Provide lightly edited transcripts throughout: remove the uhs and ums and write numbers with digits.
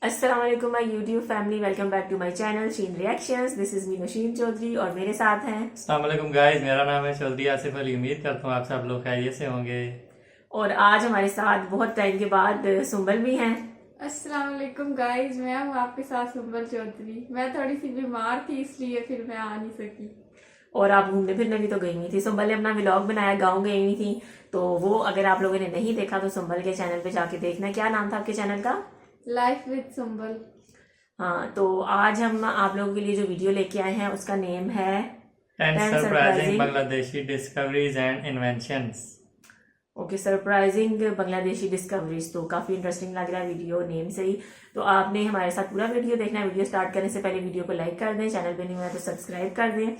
अस्सलाम वालेकुम my YouTube family, welcome back to my channel Sheen reactions. This is me Sheen Chaudhary और मेरे साथ हैं। अस्सलाम वालेकुम गाइस, मेरा नाम है चौधरी आसिफ अली। उम्मीद करता हूँ आप सब लोग खैरियत से होंगे। और आज हमारे साथ बहुत टाइम के बाद सुंबल भी हैं। अस्सलाम वालेकुम गाइस, मैं हूँ आपके साथ सुंबल चौधरी। मैं थोड़ी सी बीमार थी इसलिए फिर मैं आ नहीं सकी। और आप घूमने फिरने भी तो गई हुई थी। सुंबल ने अपना व्लॉग बनाया, गाँव गई हुई थी, तो वो अगर आप लोगों ने नहीं देखा तो सुंबल के चैनल पे जाके देखना। क्या नाम था आपके चैनल का? Life with Sumbal. हाँ, तो आज हम आप लोगों के लिए जो वीडियो लेके आए हैं उसका नेम है 10 10 surprising Bangladeshi discoveries and inventions. Okay, surprising Bangladeshi discoveries. तो काफ़ी इंटरेस्टिंग लग रहा है वीडियो नेम से ही। तो आपने हमारे साथ पूरा वीडियो देखना है। वीडियो स्टार्ट करने से पहले वीडियो को लाइक कर दें, चैनल पे नहीं हुआ तो सब्सक्राइब कर दें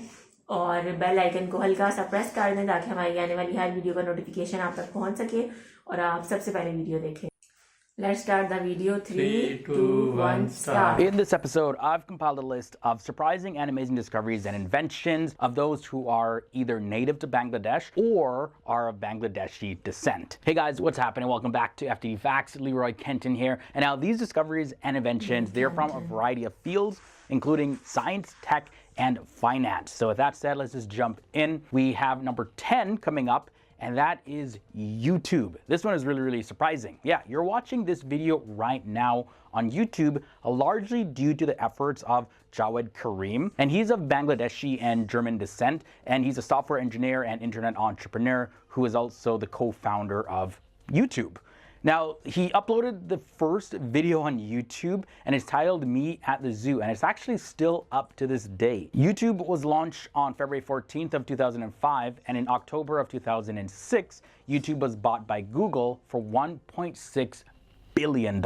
और बेल आइकन को हल्का सा प्रेस कर दें ताकि हमारी आने वाली हर वीडियो का नोटिफिकेशन आप तक पहुंच सके और आप सबसे पहले वीडियो देखें। Let's start the video. 3, 2, 1, start. In this episode, I've compiled a list of surprising and amazing discoveries and inventions of those who are either native to Bangladesh or are of Bangladeshi descent. Hey guys, what's happening? Welcome back to FTV Facts. Leroy Kenton here. And now these discoveries and inventions, they're from a variety of fields, including science, tech, and finance. So with that said, let's just jump in. We have number 10 coming up, and that is YouTube. This one is really surprising. Yeah, you're watching this video right now on YouTube, largely due to the efforts of Jawed Karim. And he's of Bangladeshi and German descent, and he's a software engineer and internet entrepreneur who is also the co-founder of YouTube. Now, he uploaded the first video on YouTube and it's titled Me at the Zoo, and it's actually still up to this day. YouTube was launched on February 14th of 2005, and in October of 2006, YouTube was bought by Google for $1.6 billion.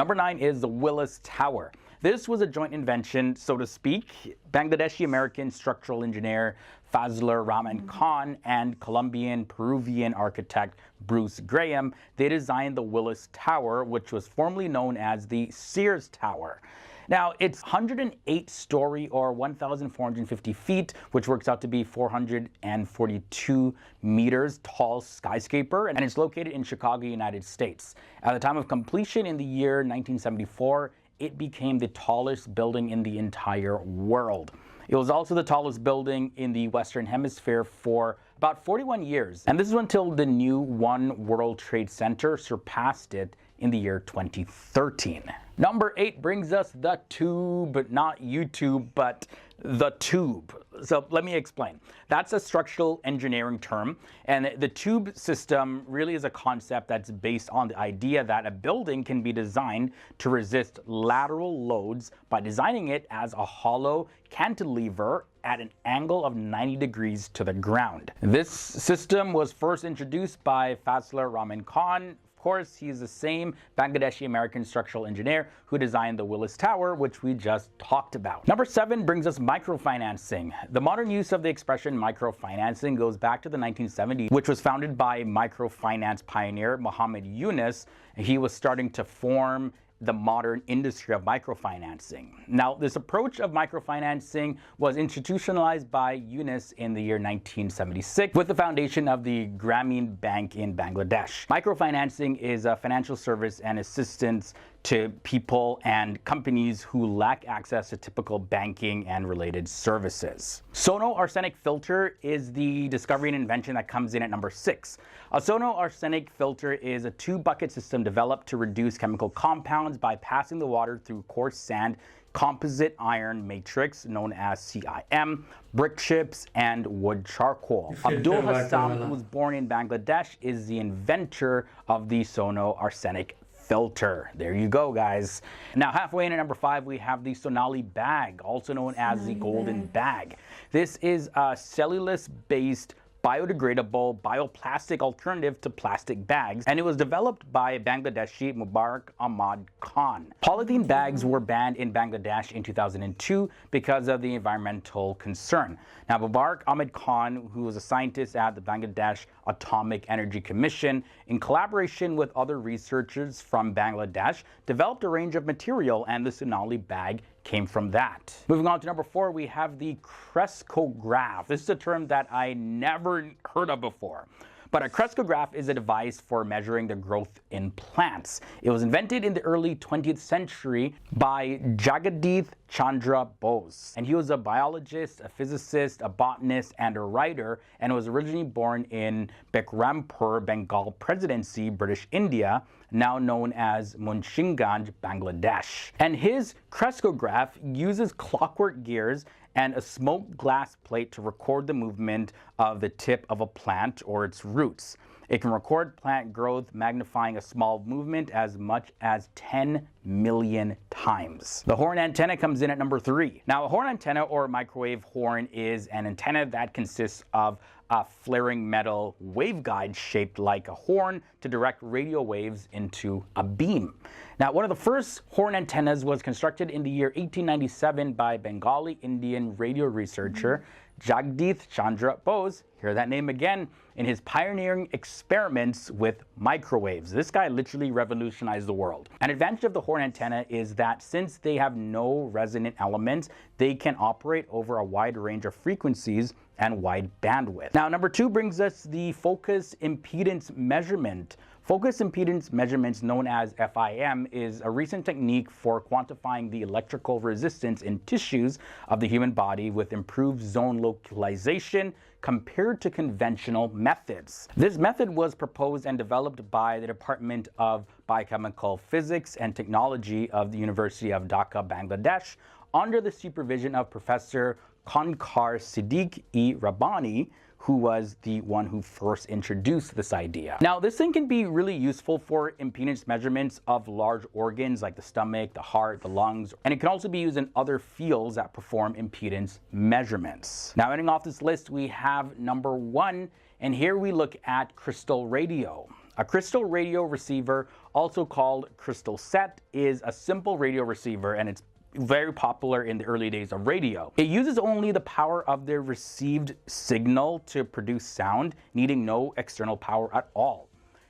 Number 9 is the Willis Tower. This was a joint invention, so to speak. Bangladeshi-American structural engineer Fazlur Rahman Khan and Colombian-Peruvian architect Bruce Graham, they designed the Willis Tower, which was formerly known as the Sears Tower. Now, it's 108-story or 1,450 feet, which works out to be 442 meters tall skyscraper, and it's located in Chicago, United States. At the time of completion in the year 1974, it became the tallest building in the entire world. It was also the tallest building in the Western Hemisphere for about 41 years. And this is until the new One World Trade Center surpassed it in the year 2013. Number 8 brings us the tube, not YouTube, but the tube. So let me explain. That's a structural engineering term, and the tube system really is a concept that's based on the idea that a building can be designed to resist lateral loads by designing it as a hollow cantilever at an angle of 90 degrees to the ground. This system was first introduced by Fazlur Rahman Khan. Of course, he's the same Bangladeshi-American structural engineer who designed the Willis Tower, which we just talked about. Number 7 brings us microfinancing. The modern use of the expression microfinancing goes back to the 1970s, which was founded by microfinance pioneer Muhammad Yunus. He was starting to form the modern industry of microfinancing. Now, this approach of microfinancing was institutionalized by Yunus in the year 1976 with the foundation of the Grameen Bank in Bangladesh. Microfinancing is a financial service and assistance to people and companies who lack access to typical banking and related services. Sono arsenic filter is the discovery and invention that comes in at number 6. A sono arsenic filter is a two-bucket system developed to reduce chemical compounds by passing the water through coarse sand, composite iron matrix known as CIM, brick chips, and wood charcoal. Abdul Hassam, who was born in Bangladesh, is the inventor of the sono arsenic filter. There you go, guys. Now, halfway in at number 5, we have the Sonali bag, also known as the golden bag. This is a cellulose-based biodegradable bioplastic alternative to plastic bags, and it was developed by Bangladeshi Mubarak Ahmad Khan. Polythene bags were banned in Bangladesh in 2002 because of the environmental concern. Now, Mubarak Ahmad Khan, who was a scientist at the Bangladesh Atomic Energy Commission, in collaboration with other researchers from Bangladesh, developed a range of material, and the Sonali bag came from that. Moving on to number 4, we have the crescograph. This is a term that I never heard of before. But a crescograph is a device for measuring the growth in plants. It was invented in the early 20th century by Jagadish Chandra Bose. And he was a biologist, a physicist, a botanist, and a writer, and was originally born in Behrampur, Bengal Presidency, British India, now known as Munshinganj, Bangladesh. And his crescograph uses clockwork gears and a smoked glass plate to record the movement of the tip of a plant or its roots. It can record plant growth, magnifying a small movement as much as 10 million times. The horn antenna comes in at number 3. Now, a horn antenna or microwave horn is an antenna that consists of a flaring metal waveguide shaped like a horn to direct radio waves into a beam. Now, one of the first horn antennas was constructed in the year 1897 by Bengali Indian radio researcher Jagadish Chandra Bose, hear that name again, in his pioneering experiments with microwaves. This guy literally revolutionized the world. An advantage of the horn antenna is that since they have no resonant elements, they can operate over a wide range of frequencies and wide bandwidth. Now, number 2 brings us the focus impedance measurement. Focus impedance measurements, known as FIM, is a recent technique for quantifying the electrical resistance in tissues of the human body with improved zone localization compared to conventional methods. This method was proposed and developed by the Department of Biochemical Physics and Technology of the University of Dhaka, Bangladesh, under the supervision of Professor Konkar Siddique-e-Rabbani, who was the one who first introduced this idea. Now, this thing can be really useful for impedance measurements of large organs like the stomach, the heart, the lungs, and it can also be used in other fields that perform impedance measurements. Now, ending off this list, we have number 1, and here we look at crystal radio. A crystal radio receiver, also called crystal set, is a simple radio receiver, and it's very popular in the early days of radio. It uses only the power of the received signal to produce sound, needing no external power at all.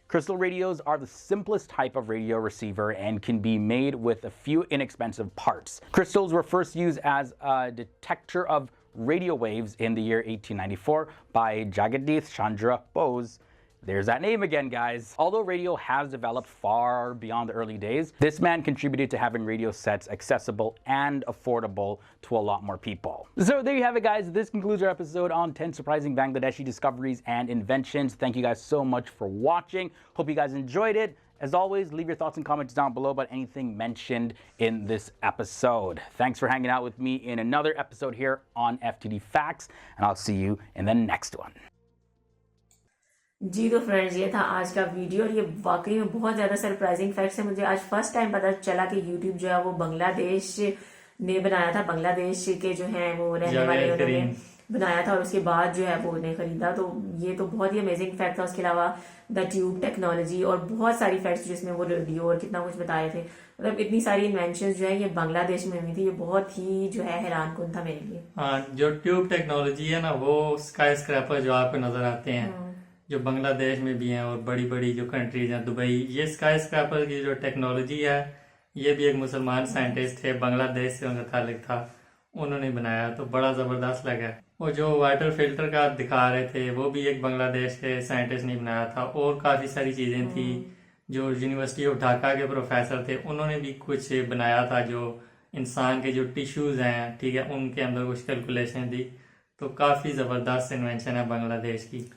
Crystal radios are the simplest type of radio receiver and can be made with a few inexpensive parts. Crystals were first used as a detector of radio waves in the year 1894 by Jagadish Chandra Bose. There's that name again, guys. Although radio has developed far beyond the early days, this man contributed to having radio sets accessible and affordable to a lot more people. So there you have it, guys. This concludes our episode on 10 surprising Bangladeshi discoveries and inventions. Thank you guys so much for watching. Hope you guys enjoyed it. As always, leave your thoughts and comments down below about anything mentioned in this episode. Thanks for hanging out with me in another episode here on FTD Facts, and I'll see you in the next one. जी तो friends, ये था आज का video और ये वाकई में बहुत ज़्यादा सरप्राइजिंग फैक्ट्स है। मुझे आज फर्स्ट टाइम पता चला कि यूट्यूब जो है वो बांग्लादेश ने बनाया था। बांग्लादेश के जो हैं वो रहने वाले उन्होंने बनाया था और उसके बाद जो है वो उन्हें खरीदा। तो ये तो बहुत ही अमेजिंग फैक्ट था। उसके अलावा द ट्यूब टेक्नोलॉजी और बहुत सारी फैक्ट्स जिसमें वो रेडियो और कितना कुछ बताए थे। मतलब इतनी सारी इन्वेंशंस जो है ये बांग्लादेश में हुई थी। ये बहुत ही जो है हैरान कुन था मेरे लिए। हाँ, जो ट्यूब टेक्नोलॉजी है ना, वो स्काई स्क्रैपर जो आपको नजर आते हैं जो बांग्लादेश में भी हैं और बड़ी बड़ी जो कंट्रीज हैं, दुबई, ये स्काई स्क्रैपर की जो टेक्नोलॉजी है ये भी एक मुसलमान साइंटिस्ट थे, बांग्लादेश से उनका ताल्लुक था, उन्होंने बनाया। तो बड़ा ज़बरदस्त लगा। वो जो वाटर फिल्टर का दिखा रहे थे वो भी एक बांग्लादेश के साइंटिस्ट ने बनाया था। और काफ़ी सारी चीज़ें थी जो यूनिवर्सिटी ऑफ ढाका के प्रोफेसर थे, उन्होंने भी कुछ बनाया था जो इंसान के जो टिश्यूज़ हैं, ठीक है, उनके अंदर कुछ कैलकुलेशन थी। तो काफ़ी ज़बरदस्त इन्वेंशन है बांग्लादेश की।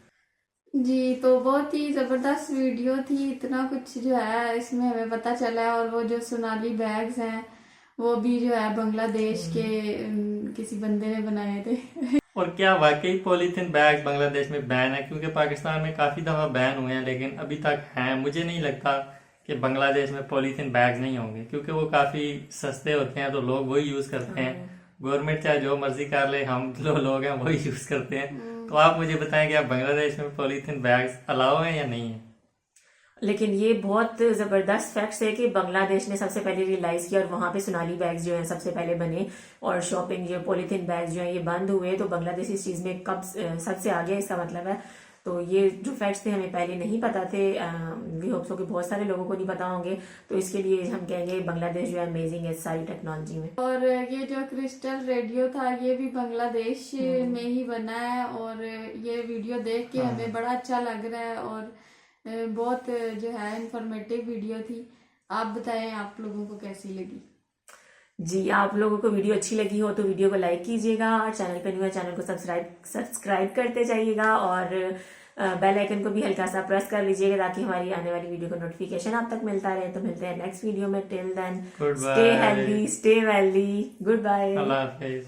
जी, तो बहुत ही ज़बरदस्त वीडियो थी। इतना कुछ जो है इसमें हमें पता चला है। और वो जो सोनाली बैग्स हैं वो भी जो है बांग्लादेश के किसी बंदे ने बनाए थे। और क्या वाकई पॉलीथीन बैग्स बांग्लादेश में बैन है? क्योंकि पाकिस्तान में काफ़ी दफ़ा बैन हुए हैं लेकिन अभी तक हैं। मुझे नहीं लगता कि बांग्लादेश में पॉलीथीन बैग्स नहीं होंगे क्योंकि वो काफ़ी सस्ते होते हैं तो लोग वही यूज़ करते हैं। गवर्नमेंट चाहे जो मर्जी कर ले, हम लोग हैं वही यूज़ करते हैं। तो आप मुझे बताएं कि आप बांग्लादेश में पॉलीथीन बैग्स अलाउ हैं या नहीं है? लेकिन ये बहुत ज़बरदस्त फैक्ट्स है कि बांग्लादेश ने सबसे पहले रियलाइज़ किया और वहाँ पे सोनाली बैग्स जो हैं सबसे पहले बने और शॉपिंग जो पॉलीथीन बैग्स जो हैं ये बंद हुए। तो बांग्लादेश इस चीज़ में कब सबसे आगे, इसका मतलब है तो ये जो फैक्ट्स थे हमें पहले नहीं पता थे, वी होप सो कि बहुत सारे लोगों को नहीं पता होंगे, तो इसके लिए हम कहेंगे बांग्लादेश जो है अमेजिंग है सारी टेक्नोलॉजी में। और ये जो क्रिस्टल रेडियो था ये भी बांग्लादेश में ही बना है, और ये वीडियो देख के हमें बड़ा अच्छा लग रहा है और बहुत जो है इंफॉर्मेटिव वीडियो थी। आप बताएं आप लोगों को कैसी लगी? जी, आप लोगों को वीडियो अच्छी लगी हो तो वीडियो को लाइक कीजिएगा, और चैनल पे न्यू है चैनल को सब्सक्राइब करते जाइएगा, और बेल आइकन को भी हल्का सा प्रेस कर लीजिएगा ताकि हमारी आने वाली वीडियो का नोटिफिकेशन आप तक मिलता रहे। तो मिलते हैं नेक्स्ट वीडियो में, till then stay healthy, stay wealthy, good bye, अल्लाह हाफिज।